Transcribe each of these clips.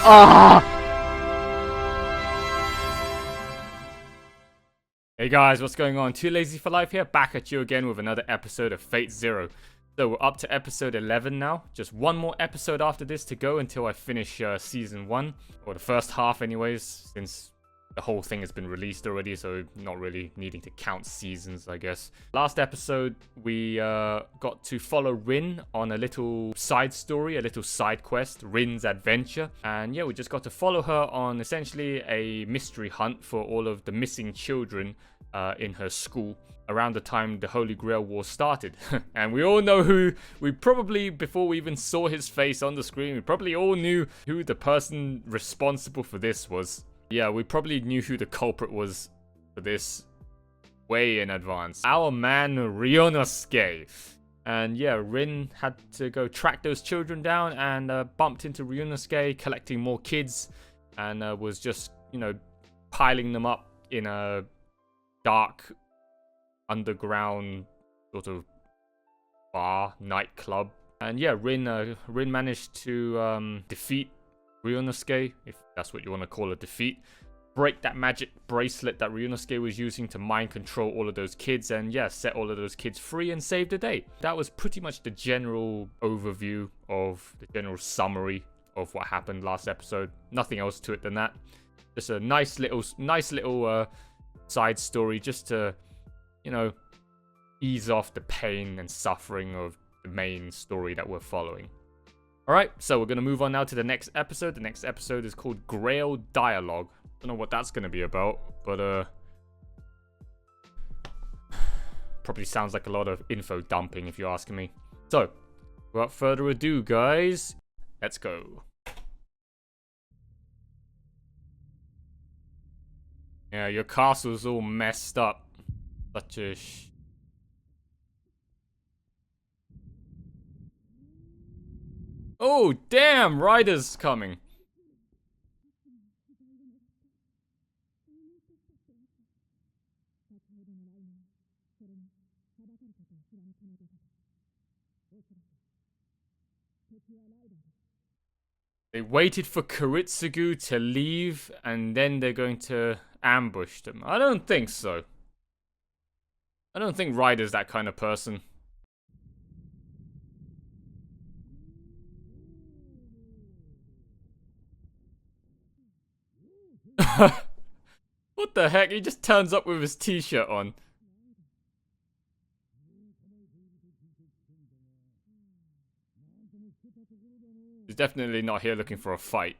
Ah! Hey guys, what's going on? Too Lazy for Life here, back at you again with another episode of Fate Zero. So we're up to episode 11 now. Just one more episode after this to go until I finish season 1. Or the first half anyways, since the whole thing has been released already, so not really needing to count seasons, I guess. Last episode, we got to follow Rin on a little side story, a little side quest, Rin's Adventure. And yeah, we just got to follow her on essentially a mystery hunt for all of the missing children in her school around the time the Holy Grail War started. And we all know who, we probably, before we even saw his face on the screen, we probably all knew who the person responsible for this was. Yeah, we probably knew who the culprit was for this way in advance. Our man Ryunosuke. And yeah, Rin had to go track those children down and bumped into Ryunosuke, collecting more kids, and was just, you know, piling them up in a dark underground sort of bar, nightclub. And yeah, Rin managed to defeat Ryunosuke, if that's what you want to call a defeat, break that magic bracelet that Ryunosuke was using to mind control all of those kids, and yeah, set all of those kids free and save the day. That was pretty much the general overview of the general summary of what happened last episode. Nothing else to it than that. Just a nice little side story just to, you know, ease off the pain and suffering of the main story that we're following. Alright, so we're going to move on now to the next episode. The next episode is called Grail Dialogue. Don't know what that's going to be about, but probably sounds like a lot of info dumping if you're asking me. So, without further ado, guys, let's go. Yeah, your castle's all messed up. Such a Oh, damn! Ryder's coming. They waited for Kuritsugu to leave, and then they're going to ambush them. I don't think so. I don't think Ryder's that kind of person. What the heck? He just turns up with his t-shirt on. He's definitely not here looking for a fight.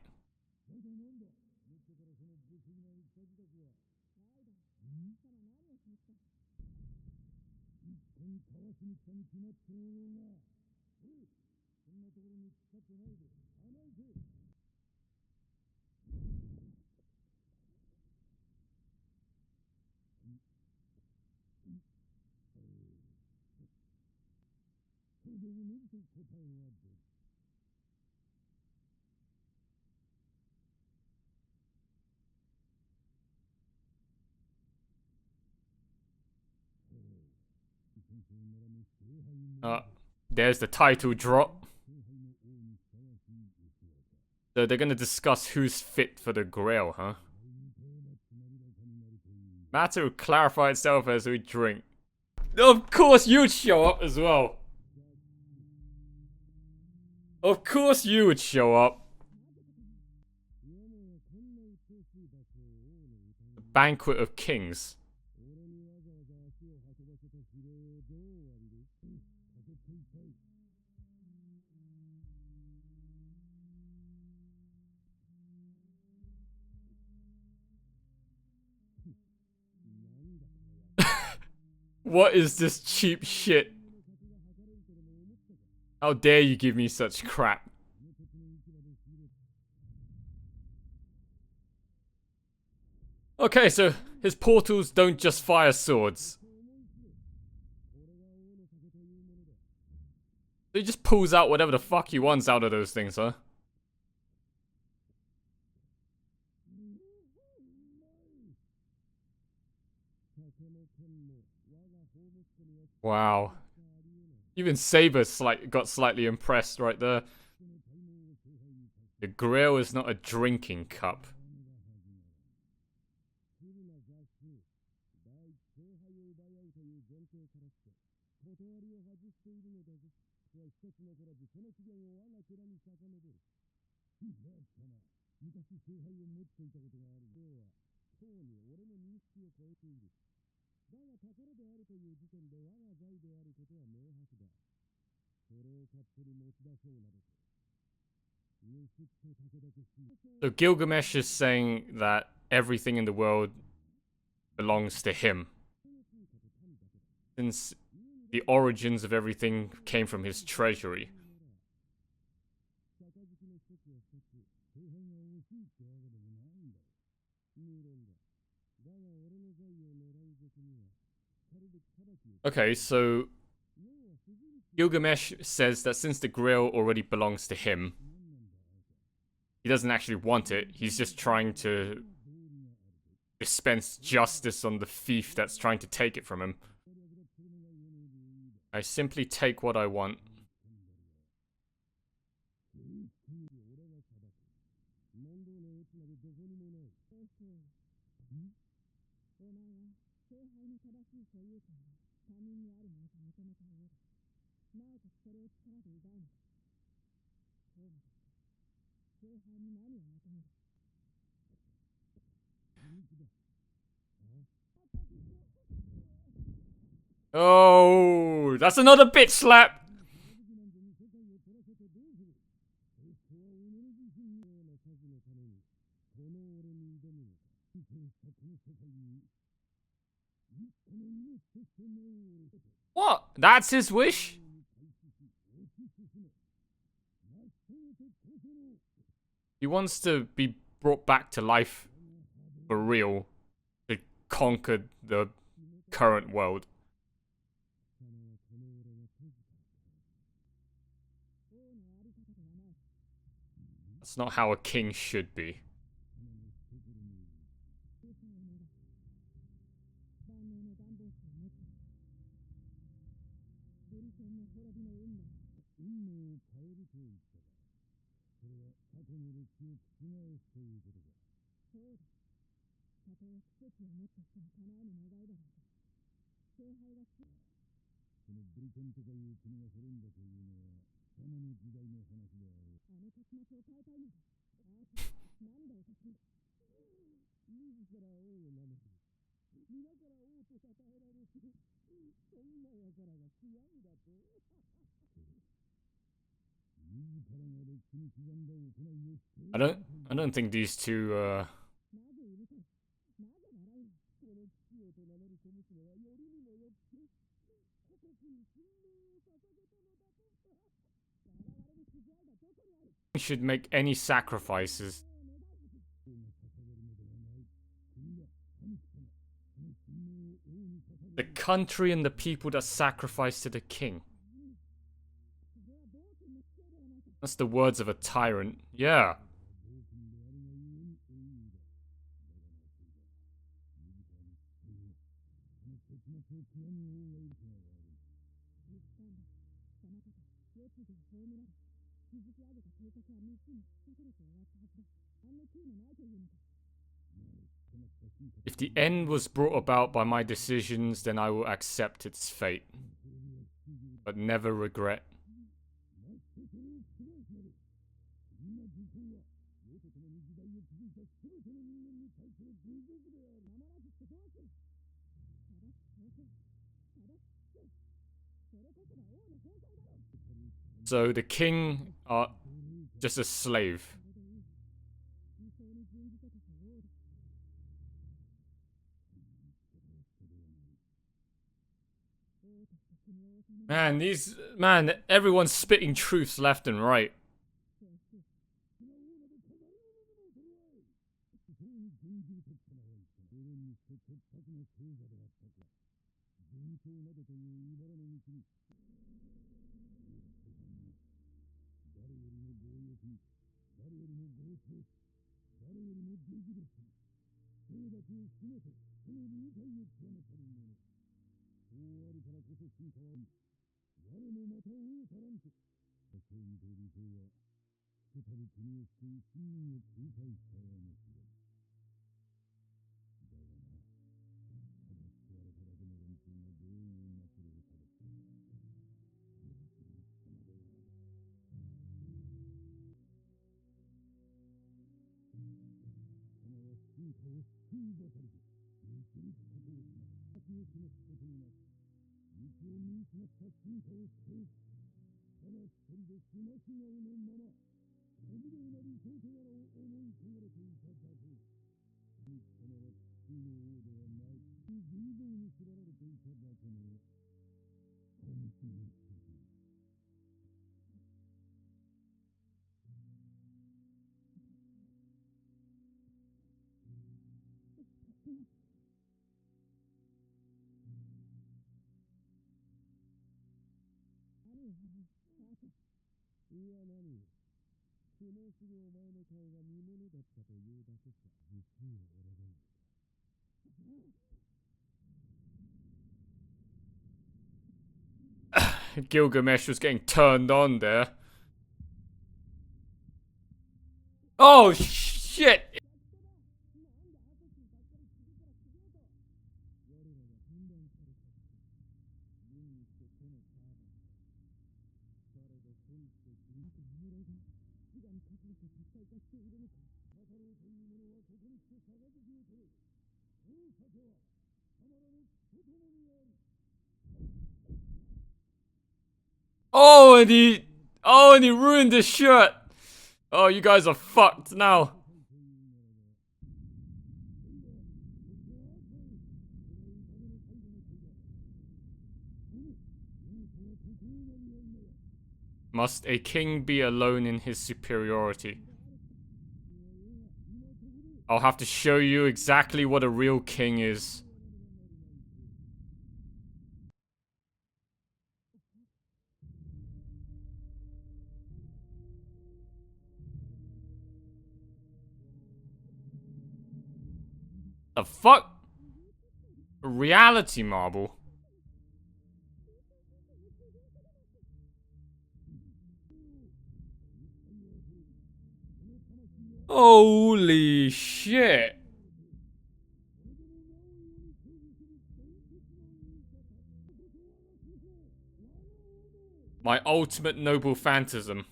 There's the title drop. So they're gonna discuss who's fit for the Grail, huh? Matter will clarify itself as we drink. Of course you'd show up as well. Of course you would show up. The Banquet of Kings. What is this cheap shit? How dare you give me such crap? Okay, so his portals don't just fire swords. He just pulls out whatever the fuck he wants out of those things, huh? Wow. Even Saber got slightly impressed right there. The grail is not a drinking cup. So Gilgamesh is saying that everything in the world belongs to him, since the origins of everything came from his treasury. Okay, so Gilgamesh says that since the grail already belongs to him, he doesn't actually want it. He's just trying to dispense justice on the thief that's trying to take it from him. I simply take what I want. Oh, that's another bitch slap! What? That's his wish? He wants to be brought back to life for real to conquer the current world. That's not how a king should be. I don't think these two should make any sacrifices. The country and the people that sacrifice to the king. That's the words of a tyrant. Yeah. If the end was brought about by my decisions, then I will accept its fate, but never regret. So the king are just a slave. Man, everyone's spitting truths left and right. Gilgamesh was getting turned on there. Oh, shit! Oh, and he ruined his shirt. Oh, you guys are fucked now. Must a king be alone in his superiority? I'll have to show you exactly what a real king is. The fuck? A reality marble? Holy shit. My ultimate noble phantasm.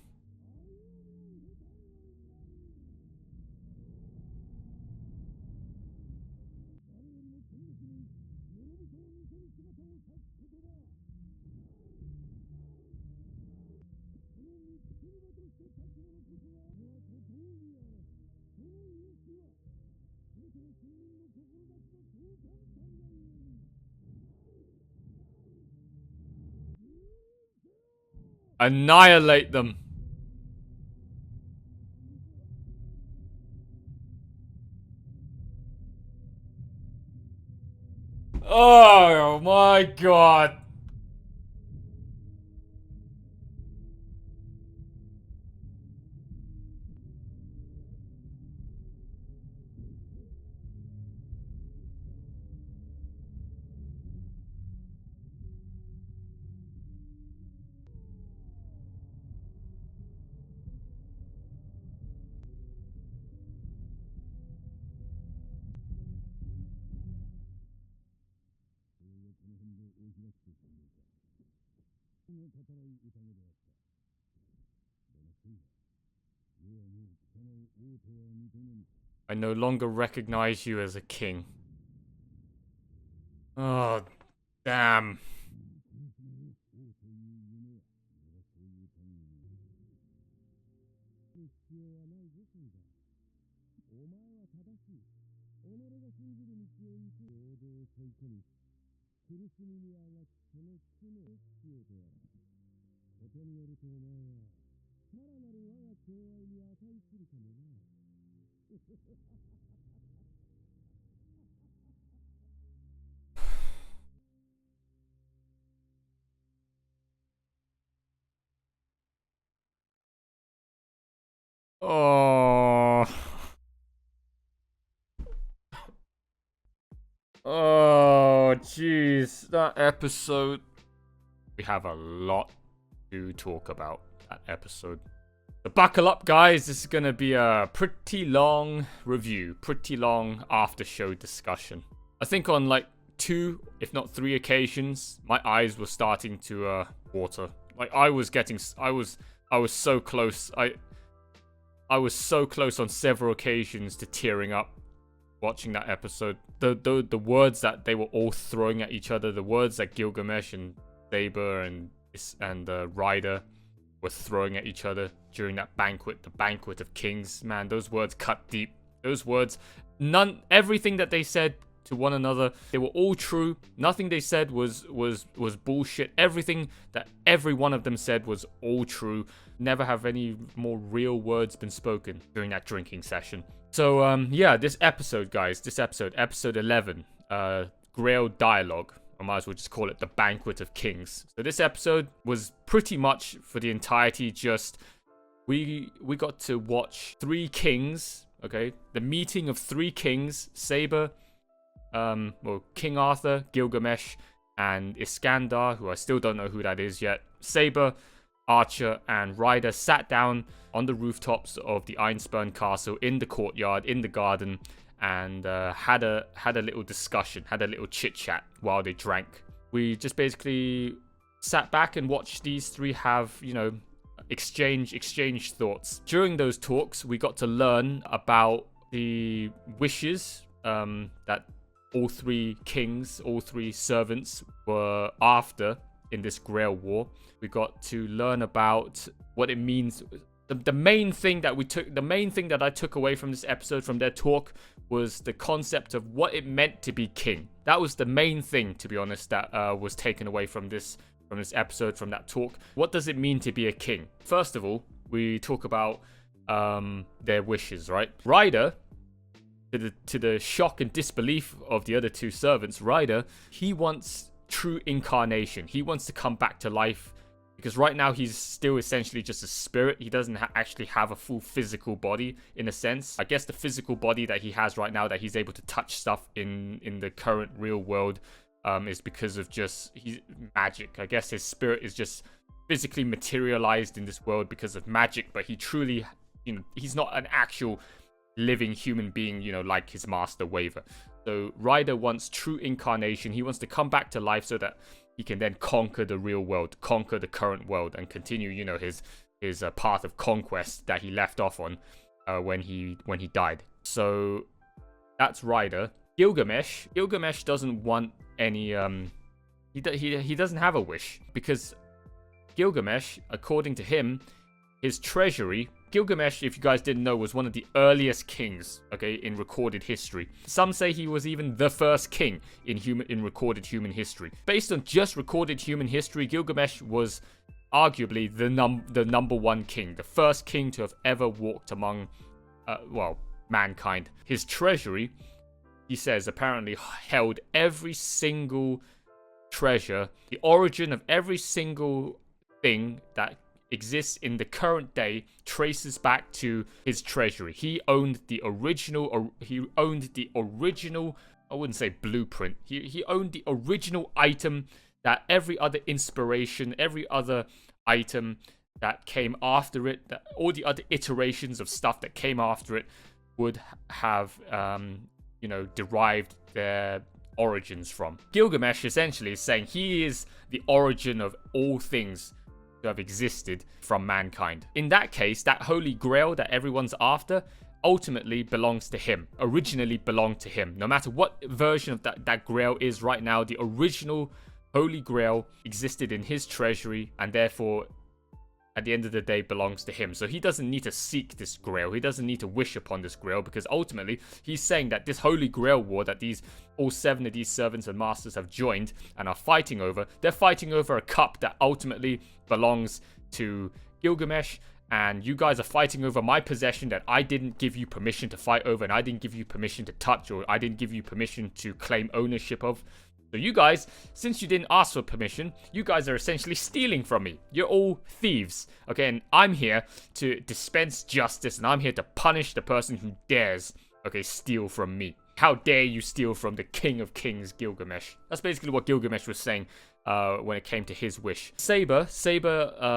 Annihilate them. Oh my god. I no longer recognize you as a king. Oh, damn. Oh. Oh, jeez. That episode. We have a lot to talk about. That episode. So buckle up, guys. This is going to be a pretty long review, pretty long after show discussion. I think on like 2, if not 3 occasions, my eyes were starting to water. Like I was so close. I was so close on several occasions to tearing up watching that episode. The words that they were all throwing at each other, the words that Gilgamesh and Saber and Ryder were throwing at each other during that banquet, the banquet of kings. Man, those words cut deep. Those words, everything that they said to one another, they were all true. Nothing they said was bullshit. Everything that every one of them said was all true. Never have any more real words been spoken during that drinking session. So yeah, this episode, guys, episode 11, Grail Dialogue. I might as well just call it the Banquet of Kings. So this episode was pretty much for the entirety just we got to watch 3 kings, okay? The meeting of 3 kings, Saber, King Arthur, Gilgamesh, and Iskandar, who I still don't know who that is yet. Saber, Archer, and Ryder sat down on the rooftops of the Einspurn Castle in the courtyard, in the garden, and had a little discussion, had a little chit-chat while they drank. We just basically sat back and watched these 3 have, you know, exchange thoughts. During those talks, we got to learn about the wishes that all 3 kings, all 3 servants were after in this Grail War. We got to learn about what it means. The main thing that I took away from this episode, from their talk, was the concept of what it meant to be king. That was the main thing, to be honest, that was taken away from this episode, from that talk. What does it mean to be a king? First of all, we talk about their wishes, right? Ryder, to the shock and disbelief of the other 2 servants, Ryder, he wants true incarnation. He wants to come back to life, because right now he's still essentially just a spirit. He doesn't actually have a full physical body, in a sense. I guess the physical body that he has right now, that he's able to touch stuff in the current real world, is because of just magic. I guess his spirit is just physically materialized in this world because of magic, but he truly, you know, he's not an actual living human being, you know, like his master Waver. So Ryder wants true incarnation. He wants to come back to life so that he can then conquer the real world, conquer the current world, and continue, you know, his path of conquest that he left off on when he died. So that's Ryder. Gilgamesh doesn't want any he doesn't have a wish, because Gilgamesh, according to him, his treasury. Gilgamesh, if you guys didn't know, was one of the earliest kings, okay, in recorded history. Some say he was even the first king in recorded human history. Based on just recorded human history, Gilgamesh was arguably the number 1 king, the first king to have ever walked among, mankind. His treasury, he says, apparently held every single treasure, the origin of every single thing that exists in the current day traces back to his treasury. He owned the original, I wouldn't say blueprint. He owned the original item that every other inspiration, every other item that came after it, that all the other iterations of stuff that came after it would have, derived their origins from. Gilgamesh essentially is saying he is the origin of all things to have existed from mankind. In that case, that holy grail that everyone's after ultimately belongs to him, originally belonged to him. No matter what version of that grail is right now, the original holy grail existed in his treasury, and therefore at the end of the day belongs to him. So he doesn't need to seek this grail. He doesn't need to wish upon this grail, because ultimately he's saying that this holy grail war that all 7 of these servants and masters have joined and are fighting over, they're fighting over a cup that ultimately belongs to Gilgamesh, and you guys are fighting over my possession that I didn't give you permission to fight over, and I didn't give you permission to touch, or I didn't give you permission to claim ownership of. So you guys, since you didn't ask for permission, you guys are essentially stealing from me. You're all thieves, okay? And I'm here to dispense justice, and I'm here to punish the person who dares, okay, steal from me. How dare you steal from the King of Kings, Gilgamesh? That's basically what Gilgamesh was saying when it came to his wish. Saber,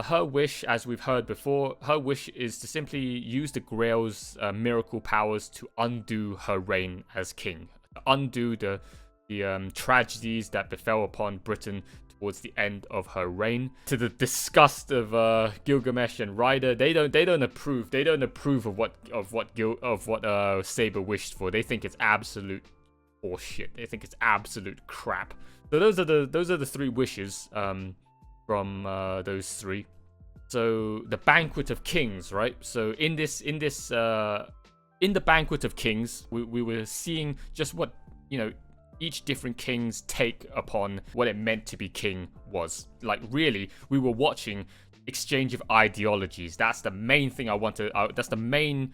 her wish, as we've heard before, her wish is to simply use the Grail's miracle powers to undo her reign as king, undo the tragedies that befell upon Britain towards the end of her reign. To the disgust of Gilgamesh and Ryder, they don't approve. They don't approve of what Saber wished for. They think it's absolute horseshit. They think it's absolute crap. So those are the three wishes from those three. So the Banquet of Kings, right? So in the Banquet of Kings, we were seeing just what, you know, each different king's take upon what it meant to be king was. Like, really, we were watching exchange of ideologies. That's the main thing I want to. That's the main,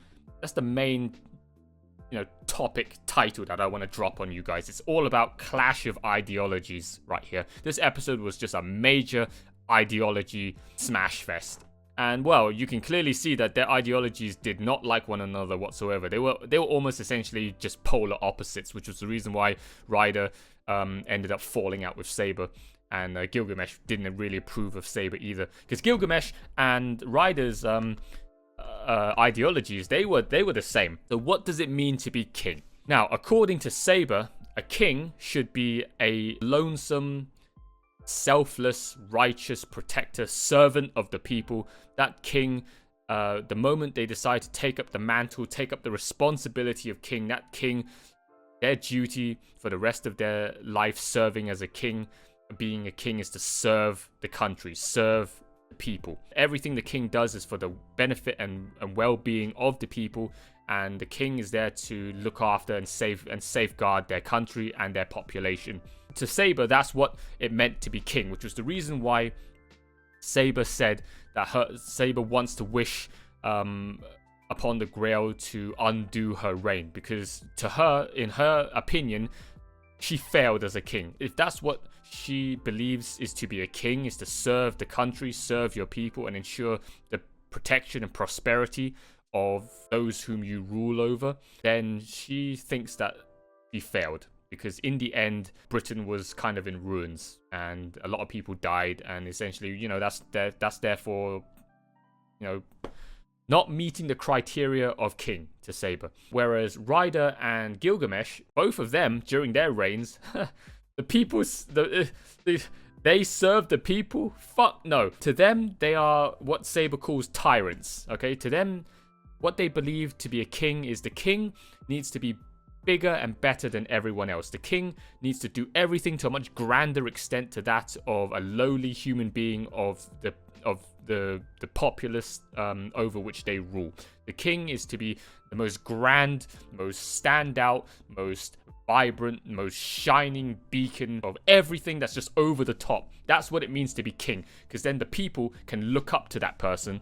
you know, topic title that I want to drop on you guys. It's all about clash of ideologies right here. This episode was just a major ideology smash fest. And, well, you can clearly see that their ideologies did not like one another whatsoever. They were almost essentially just polar opposites, which was the reason why Ryder ended up falling out with Saber. And Gilgamesh didn't really approve of Saber either. Because Gilgamesh and Ryder's ideologies, they were the same. So what does it mean to be king? Now, according to Saber, a king should be a lonesome, selfless, righteous protector, servant of the people. That king, the moment they decide to take up the mantle, take up the responsibility of king, that king, their duty for the rest of their life serving as a king, being a king, is to serve the country, serve the people. Everything the king does is for the benefit and well-being of the people, and the king is there to look after and safeguard their country and their population. To Saber, that's what it meant to be king, which was the reason why Saber said that Saber wants to wish upon the Grail to undo her reign, because to her, in her opinion, she failed as a king. If that's what she believes is to be a king, is to serve the country, serve your people, and ensure the protection and prosperity of those whom you rule over, then she thinks that she failed. Because in the end, Britain was kind of in ruins, and a lot of people died, and essentially, you know, that's therefore, you know, not meeting the criteria of king to Saber. Whereas Ryder and Gilgamesh, both of them during their reigns, they serve the people? Fuck no. To them, they are what Saber calls tyrants. Okay, to them, what they believe to be a king is the king needs to be bigger and better than everyone else. The king needs to do everything to a much grander extent to that of a lowly human being of the populace over which they rule. The king is to be the most grand, most standout, most vibrant, most shining beacon of everything that's just over the top. That's what it means to be king, because then the people can look up to that person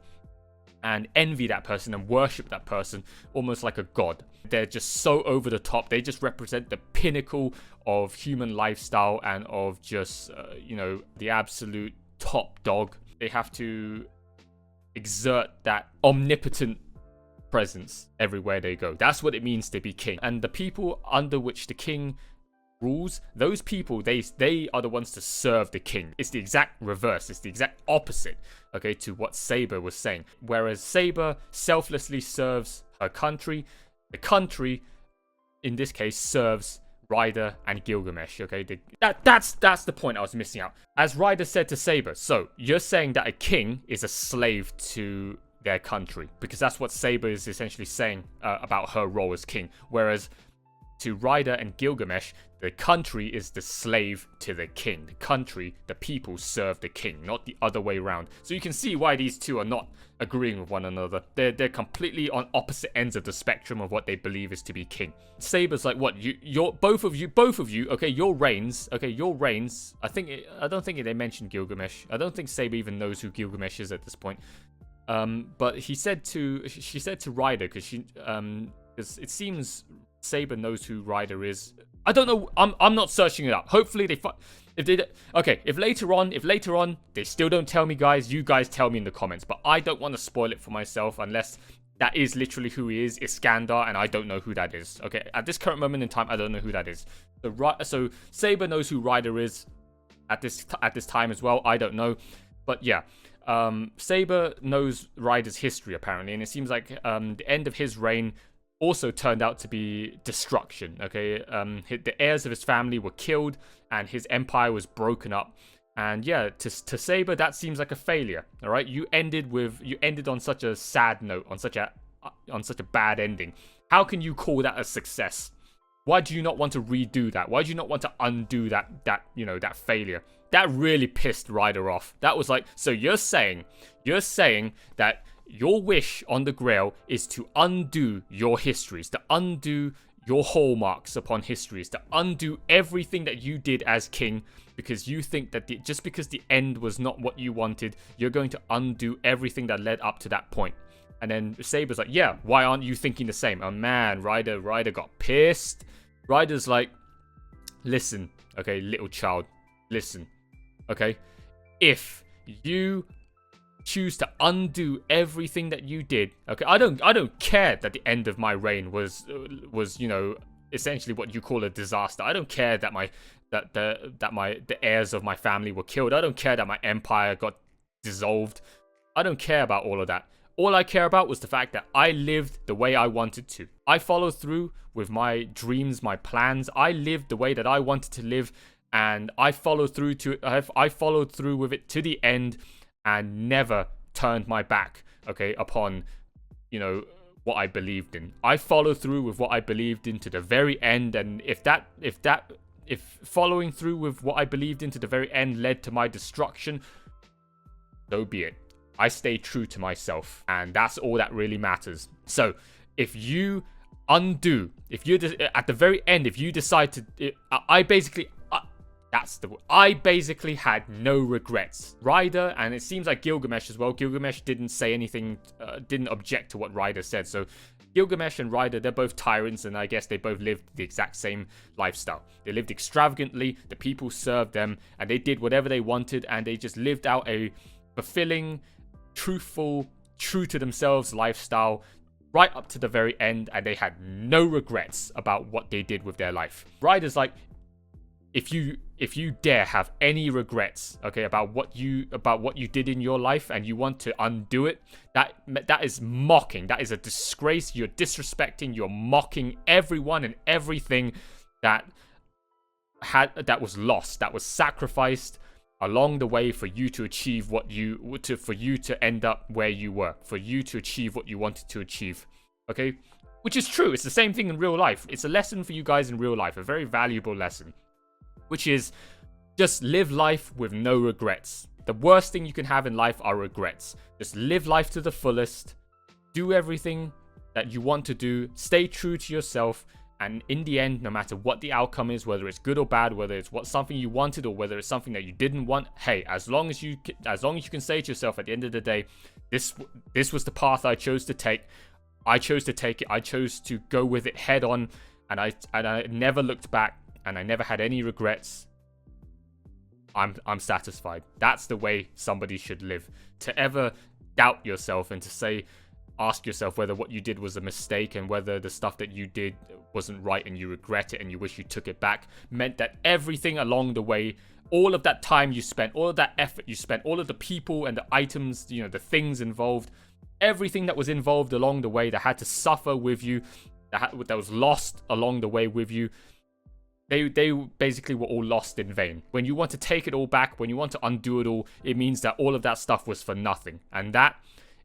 and envy that person and worship that person almost like a god. They're just so over the top. They just represent the pinnacle of human lifestyle and of just, you know, the absolute top dog. They have to exert that omnipotent presence everywhere they go. That's what it means to be king. And the people under which the king rules, those people, they are the ones to serve the king. It's the exact reverse. It's the exact opposite, okay, to what Saber was saying. Whereas Saber selflessly serves her country, the country, in this case, serves Ryder and Gilgamesh, okay? That's the point I was missing out. As Ryder said to Saber, so you're saying that a king is a slave to their country, because that's what Saber is essentially saying about her role as king. Whereas to Ryder and Gilgamesh, the country is the slave to the king. The country, the people serve the king, not the other way around. So you can see why these two are not agreeing with one another. They're completely on opposite ends of the spectrum of what they believe is to be king. Saber's like, what? Both of you, okay, your reigns. I don't think they mentioned Gilgamesh. I don't think Saber even knows who Gilgamesh is at this point. But she said to Ryder, because it seems Saber knows who Ryder is. I don't know. I'm not searching it up. Hopefully if later on they still don't tell me, guys, you guys tell me in the comments. But I don't want to spoil it for myself unless that is literally who he is Iskandar, and I don't know who that is. Okay, at this current moment in time, I don't know who that is. So Saber knows who Ryder is. at this time as well. I don't know, but yeah. Saber knows Ryder's history apparently, and it seems like the end of his reign also turned out to be destruction. Okay, the heirs of his family were killed, and his empire was broken up. And yeah, to Saber, that seems like a failure. All right, you ended on such a sad note, on such a bad ending. How can you call that a success? Why do you not want to redo that? Why do you not want to undo that failure? That really pissed Ryder off. That was like, so you're saying that your wish on the Grail is to undo your histories, to undo your hallmarks upon histories, to undo everything that you did as king, because you think that just because the end was not what you wanted, you're going to undo everything that led up to that point. And then Saber's like, yeah, why aren't you thinking the same? Oh man, Ryder got pissed. Ryder's like, listen, okay, little child, listen, okay? If you choose to undo everything that you did, okay, I don't care that the end of my reign was essentially what you call a disaster. I don't care that the heirs of my family were killed. I don't care that my empire got dissolved. I don't care about all of that. All I care about was the fact that I lived the way I wanted to. I followed through with my dreams, my plans. I lived the way that I wanted to live, and I followed through with it to the end, and never turned my back, okay, upon, what I believed in. I followed through with what I believed in to the very end, and if following through with what I believed in to the very end led to my destruction, so be it. I stay true to myself, and that's all that really matters. So, if you undo, at the very end, if you decide to, I basically had no regrets. Ryder, and it seems like Gilgamesh as well. Gilgamesh didn't say anything, didn't object to what Ryder said. So, Gilgamesh and Ryder, they're both tyrants, and I guess they both lived the exact same lifestyle. They lived extravagantly, the people served them, and they did whatever they wanted, and they just lived out a fulfilling, truthful, true to themselves lifestyle right up to the very end, and they had no regrets about what they did with their life. Ryder's like, if you dare have any regrets, okay, about what you did in your life, and you want to undo it, that is mocking. That is a disgrace. You're disrespecting, you're mocking everyone and everything that was lost, that was sacrificed along the way for you to achieve for you to end up where you were, for you to achieve what you wanted to achieve. Okay, which is true. It's the same thing in real life. It's a lesson for you guys in real life, a very valuable lesson, which is just live life with no regrets. The worst thing you can have in life are regrets. Just live life to the fullest, do everything that you want to do, stay true to yourself, and in the end, no matter what the outcome is, whether it's good or bad, whether it's something you wanted or whether it's something that you didn't want, hey, as long as you can say to yourself at the end of the day, this was the path I chose to take. I chose to take it. I chose to go with it head on, and I never looked back, and I never had any regrets. I'm satisfied. That's the way somebody should live. To ever doubt yourself and to ask yourself whether what you did was a mistake and whether the stuff that you did wasn't right and you regret it and you wish you took it back, meant that everything along the way, all of that time you spent, all of that effort you spent, all of the people and the items, the things involved, everything that was involved along the way that had to suffer with you, that was lost along the way with you, they basically were all lost in vain. When you want to take it all back, when you want to undo it all, it means that all of that stuff was for nothing. And that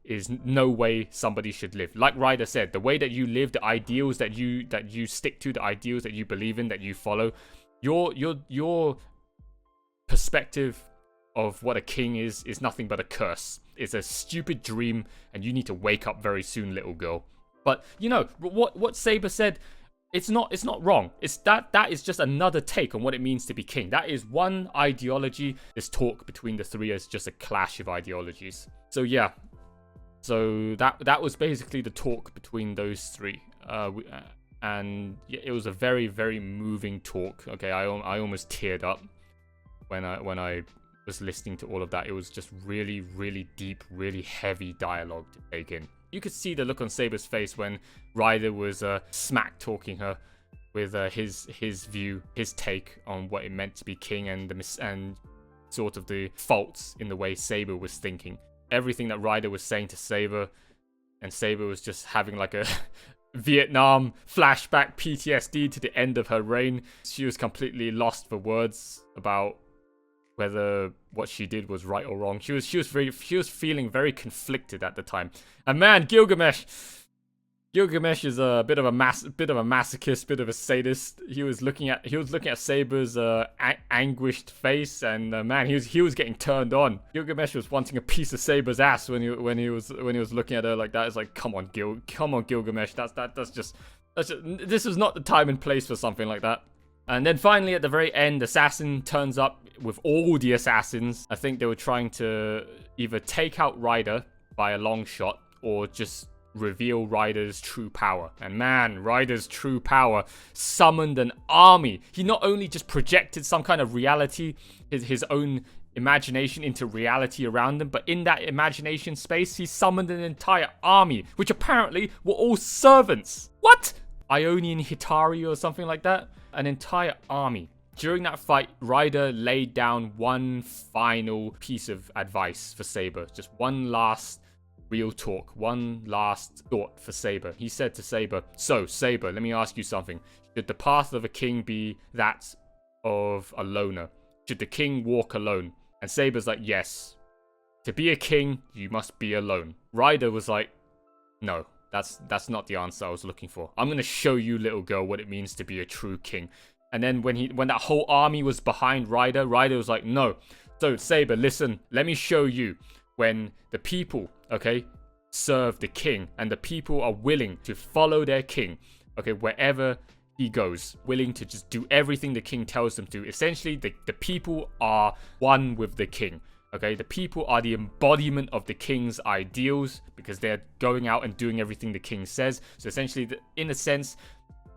is no way somebody should live. Like Ryder said, the way that you live, the ideals that you stick to, the ideals that you believe in, that you follow, your perspective of what a king is nothing but a curse. It's a stupid dream, and you need to wake up very soon, little girl. But what Saber said, it's not wrong. It's that is just another take on what it means to be king. That is one ideology. This talk between the three is just a clash of ideologies. So yeah. So that was basically the talk between those three, and yeah, it was a very, very moving talk. Okay, I almost teared up when I was listening to all of that. It was just really, really deep, really heavy dialogue to take in. You could see the look on Saber's face when Ryder was smack talking her with his view, his take on what it meant to be king, and sort of the faults in the way Saber was thinking. Everything that Ryder was saying to Saber, and Saber was just having like a Vietnam flashback PTSD to the end of her reign. She was completely lost for words about whether what she did was right or wrong. She was feeling very conflicted at the time. And man, Gilgamesh is a bit of a masochist, bit of a sadist. He was looking at Saber's anguished face, and man, he was getting turned on. Gilgamesh was wanting a piece of Saber's ass when he was looking at her like that. It's like, come on, Gilgamesh. This is not the time and place for something like that. And then finally, at the very end, Assassin turns up with all the assassins. I think they were trying to either take out Ryder by a long shot or just reveal Ryder's true power. And man, Ryder's true power summoned an army. He not only just projected some kind of reality, his own imagination into reality around him, but in that imagination space, he summoned an entire army, which apparently were all servants. What? Ionian Hitari or something like that? An entire army. During that fight, Ryder laid down one final piece of advice for Saber. Just one last real talk, one last thought for Saber. He said to Saber, "So, Saber, let me ask you something. Should the path of a king be that of a loner? Should the king walk alone?" And Saber's like, "Yes. To be a king, you must be alone." Ryder was like, "No, that's not the answer I was looking for. I'm going to show you, little girl, what it means to be a true king." And then when that whole army was behind Ryder was like, "No. So, Saber, listen, let me show you. When the people, okay, serve the king, and the people are willing to follow their king, okay, wherever he goes, willing to just do everything the king tells them to. Essentially, the people are one with the king, okay? The people are the embodiment of the king's ideals because they're going out and doing everything the king says. So essentially, in a sense,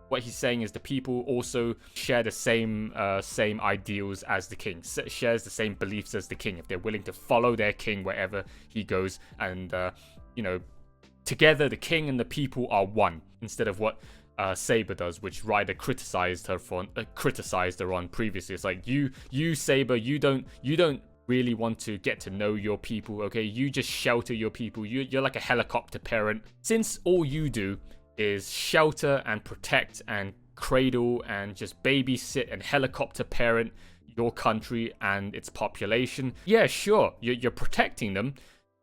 what he's saying is the people also share the same ideals as the king, shares the same beliefs as the king, if they're willing to follow their king wherever he goes. And, together the king and the people are one, instead of what Saber does, which Ryder criticized her on previously. It's like, you Saber, you don't really want to get to know your people, okay? You just shelter your people. You're like a helicopter parent. Since all you do is shelter and protect and cradle and just babysit and helicopter parent your country and its population, yeah, sure, you're protecting them,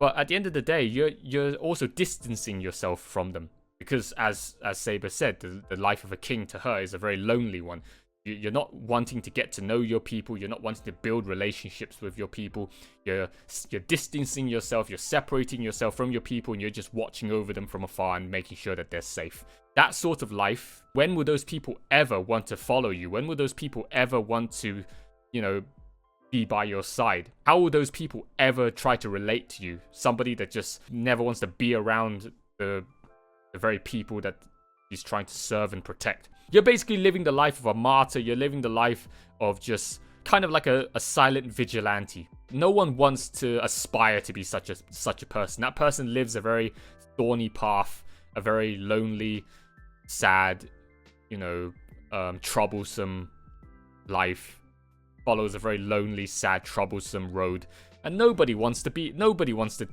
but at the end of the day, you're also distancing yourself from them, because as Saber said, the life of a king to her is a very lonely one. You're not wanting to get to know your people. You're not wanting to build relationships with your people. You're distancing yourself. You're separating yourself from your people, and you're just watching over them from afar and making sure that they're safe. That sort of life, when will those people ever want to follow you? When will those people ever want to, be by your side? How will those people ever try to relate to you? Somebody that just never wants to be around the very people that he's trying to serve and protect. You're basically living the life of a martyr. You're living the life of just kind of like a silent vigilante. No one wants to aspire to be such a person. That person lives a very thorny path, a very lonely, sad, troublesome life. Follows a very lonely, sad, troublesome road. And nobody wants to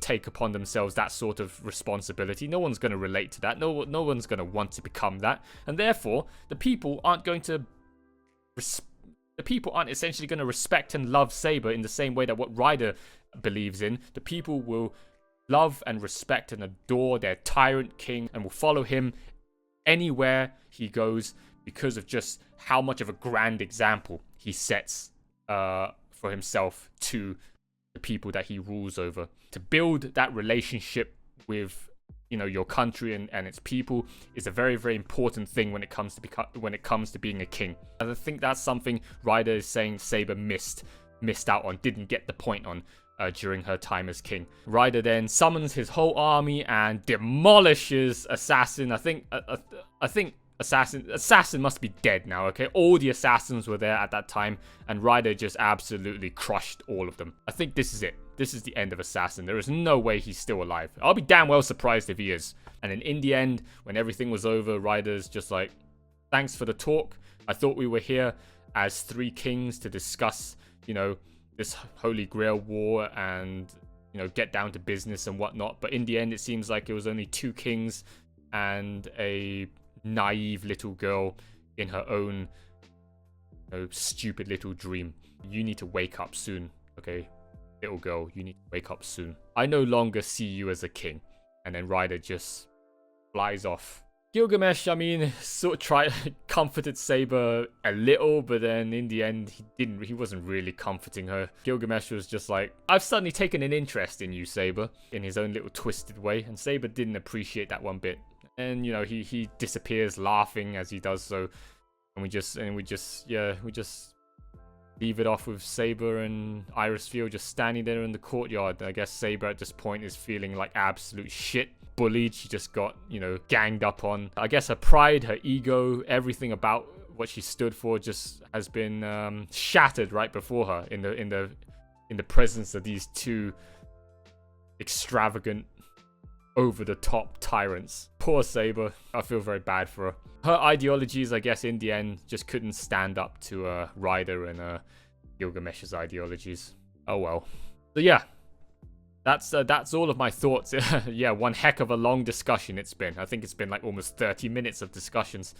take upon themselves that sort of responsibility. No one's going to relate to that. No one's going to want to become that. And therefore, the people aren't essentially going to respect and love Saber in the same way that what Ryder believes in. The people will love and respect and adore their tyrant king and will follow him anywhere he goes because of just how much of a grand example he sets for himself to the people that he rules over. To build that relationship with your country and its people is a very, very important thing when it comes to being a king. And I think that's something Ryder is saying Saber missed out on, didn't get the point on during her time as king. Ryder then summons his whole army and demolishes Assassin. I think Assassin must be dead now, okay? All the assassins were there at that time, and Ryder just absolutely crushed all of them. I think this is it. This is the end of Assassin. There is no way he's still alive. I'll be damn well surprised if he is. And then in the end, when everything was over, Ryder's just like, "Thanks for the talk. I thought we were here as three kings to discuss, this Holy Grail war and, you know, get down to business and whatnot. But in the end, it seems like it was only 2 kings and a naive little girl in her own, you know, stupid little dream. You need to wake up soon, okay? Little girl, you need to wake up soon. I no longer see you as a king. And then Ryder just flies off. Gilgamesh, I mean, sort of comforted Saber a little, but then in the end, he wasn't really comforting her. Gilgamesh was just like, I've suddenly taken an interest in you, Saber, in his own little twisted way, and Saber didn't appreciate that one bit. And, you know, he disappears laughing as he does so, and we just leave it off with Saber and Irisfield just standing there in the courtyard. I guess Saber at this point is feeling like absolute shit. Bullied. She just got, you know, ganged up on. I guess her pride, her ego, everything about what she stood for just has been shattered right before her in the presence of these 2 extravagant, over-the-top tyrants. Poor Saber. I feel very bad for her. Her ideologies, I guess, in the end, just couldn't stand up to Ryder and Gilgamesh's ideologies. Oh well. So yeah, that's all of my thoughts. Yeah, one heck of a long discussion it's been. I think it's been like almost 30 minutes of discussions.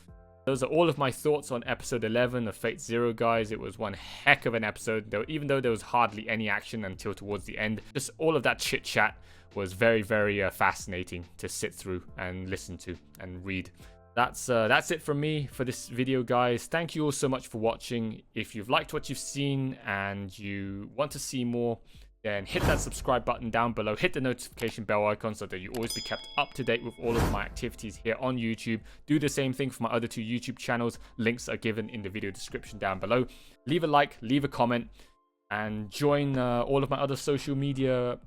Those are all of my thoughts on episode 11 of Fate Zero, guys. It was one heck of an episode, though, even though there was hardly any action until towards the end. Just all of that chit chat was very, very fascinating to sit through and listen to and read. That's it from me for this video, guys. Thank you all so much for watching. If you've liked what you've seen and you want to see more, then hit that subscribe button down below. Hit the notification bell icon so that you always be kept up to date with all of my activities here on YouTube. Do the same thing for my other 2 YouTube channels. Links are given in the video description down below. Leave a like, leave a comment, and join all of my other social media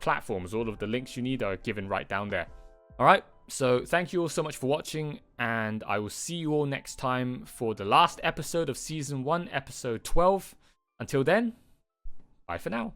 platforms. All of the links you need are given right down there. Alright, so thank you all so much for watching, and I will see you all next time for the last episode of Season 1, Episode 12. Until then, bye for now.